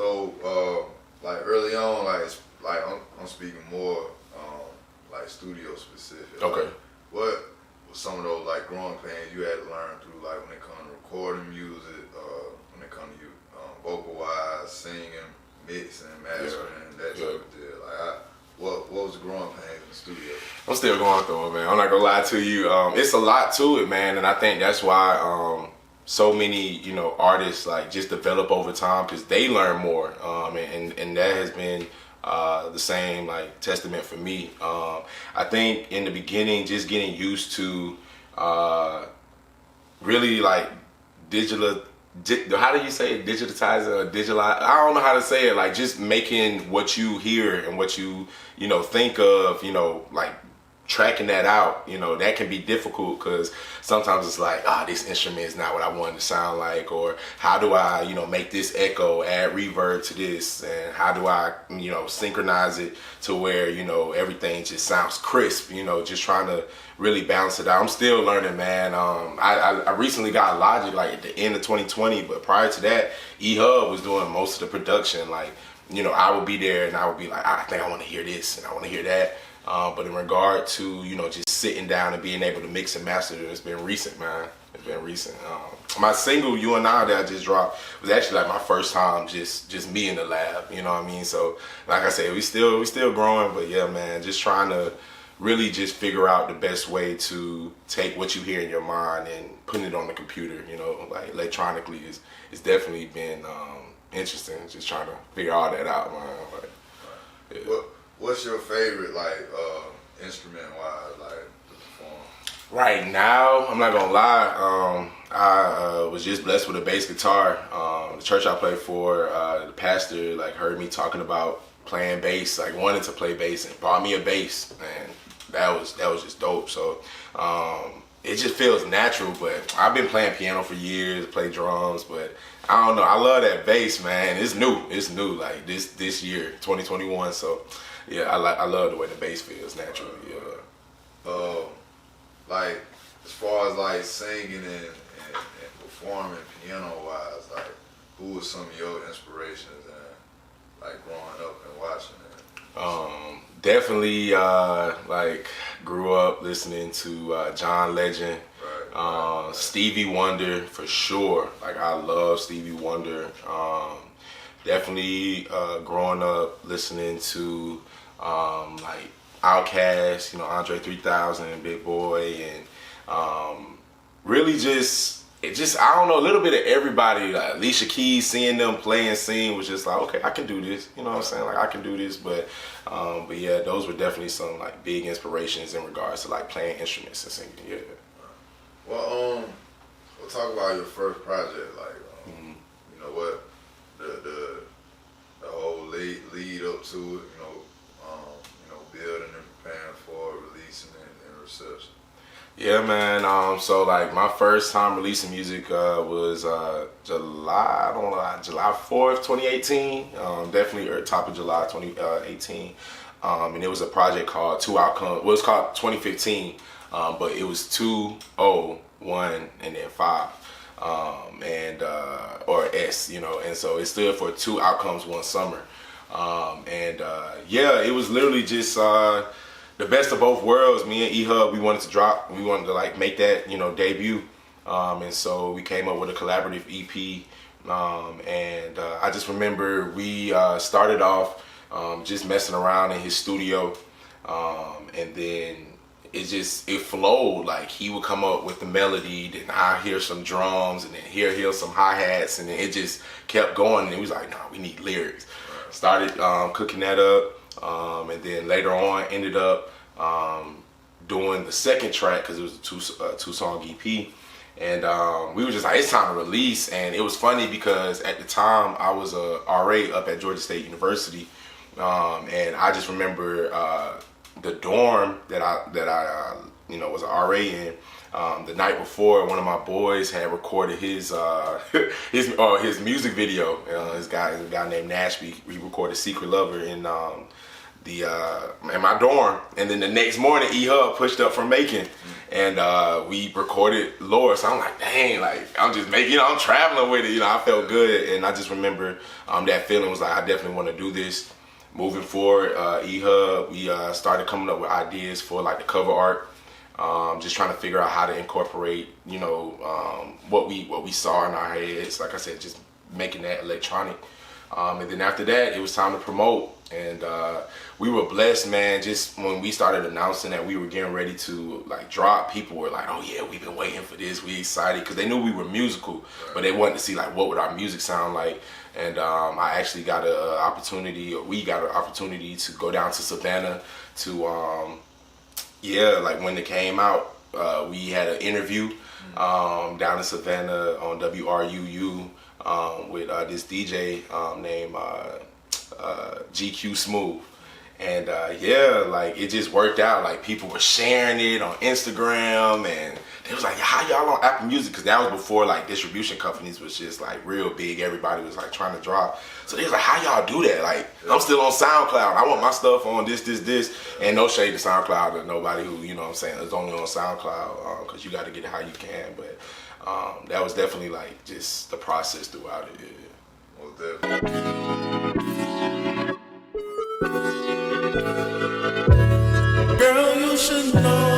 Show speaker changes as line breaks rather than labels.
So, like early on, I'm speaking more, like studio specific.
Okay.
Like, what was some of those like growing pains you had to learn through, like when it comes to recording music, when it comes to you, vocal wise, singing, mixing, mastering, that type of deal? Like, what was the growing pains in the studio?
I'm still going through it, man. I'm not gonna lie to you. It's a lot to it, man, and I think that's why so many, artists like just develop over time because they learn more, and that has been the same like testament for me. I think in the beginning, just getting used to really like how do you say it? Digitizing or digitalize? I don't know how to say it. Like just making what you hear and what you think of, like tracking that out, that can be difficult because sometimes it's like, this instrument is not what I want it to sound like, or how do I, make this echo, add reverb to this, and how do I, synchronize it to where, everything just sounds crisp, just trying to really balance it out. I'm still learning, man. I recently got Logic like at the end of 2020, but prior to that, E-Hub was doing most of the production. Like, I would be there and I would be like, I think I want to hear this and I want to hear that. But in regard to, just sitting down and being able to mix and master it, it's been recent, man. It's been recent. My single, You and I, that I just dropped, was actually like my first time just me in the lab, you know what I mean? So, like I said, we still growing, but yeah, man, just trying to really just figure out the best way to take what you hear in your mind and putting it on the computer, like electronically it's definitely been interesting, just trying to figure all that out, man. Like, yeah.
What's your favorite, like, instrument-wise, like, to perform?
Right now, I'm not gonna lie, I was just blessed with a bass guitar. The church I play for, the pastor, like, heard me talking about playing bass, like, wanted to play bass and brought me a bass, and that was just dope. So, it just feels natural, but I've been playing piano for years, play drums, but I don't know, I love that bass, man. It's new, like, this year, 2021, so. Yeah, I love the way the bass feels naturally. Yeah.
Like as far as like singing and performing piano wise, like who was some of your inspirations and like growing up and watching it?
Definitely like grew up listening to John Legend, right. Stevie Wonder for sure. Like I love Stevie Wonder. Definitely growing up listening to like Outkast, Andre 3000, Big Boy, and really just I don't know, a little bit of everybody. Like Alicia Keys, seeing them play and sing was just like, okay, I can do this. You know what I'm saying? Like I can do this. But yeah, those were definitely some like big inspirations in regards to like playing instruments and singing. Yeah.
Well, we'll talk about your first project. Like, what the whole lead up to it. Building and preparing for releasing and reception.
Yeah, man. So like my first time releasing music was July 4th, 2018. Definitely top of July 2018. And it was a project called Two Outcomes. Well, it's called 2015, but it was 2, 0, 1, and then 5. Or S, and so it stood for Two Outcomes, One Summer. Yeah, it was literally just the best of both worlds. Me and E-Hub, we wanted to like make that, debut. And so we came up with a collaborative EP. I just remember we started off just messing around in his studio. And then it flowed. Like he would come up with the melody, then I hear some drums, and then hear some hi-hats, and then it just kept going. And it was like, nah, we need lyrics. Started cooking that up, and then later on ended up doing the second track because it was a two-song EP, and we were just like, it's time to release. And it was funny because at the time I was a RA up at Georgia State University, and I just remember the dorm that I was an RA in. The night before, one of my boys had recorded his music video. This guy named Nashby, he recorded "Secret Lover" in in my dorm, and then the next morning E-Hub pushed up from Macon, and we recorded Lord. So I'm like, dang, like I'm just making, I'm traveling with it, I felt good, and I just remember that feeling was like, I definitely want to do this. Moving forward, E-Hub, we started coming up with ideas for like the cover art, just trying to figure out how to incorporate, what we saw in our heads. Like I said, just making that electronic. And then after that, it was time to promote. And we were blessed, man. Just when we started announcing that we were getting ready to like drop, people were like, "Oh yeah, we've been waiting for this. We excited," because they knew we were musical, but they wanted to see like what would our music sound like. And I actually got an opportunity, or we got an opportunity to go down to Savannah to, like when it came out, we had an interview down in Savannah on WRUU with this DJ named GQ Smooth. And like it just worked out. Like people were sharing it on Instagram, and they was like, "How y'all on Apple Music?" Because that was before like distribution companies was just like real big. Everybody was like trying to drop. So they was like, "How y'all do that?" Like I'm still on SoundCloud. I want my stuff on this, and no shade to SoundCloud or nobody who is only on SoundCloud because you got to get it how you can. But that was definitely like just the process throughout it. Yeah.
Well,
Girl, you should know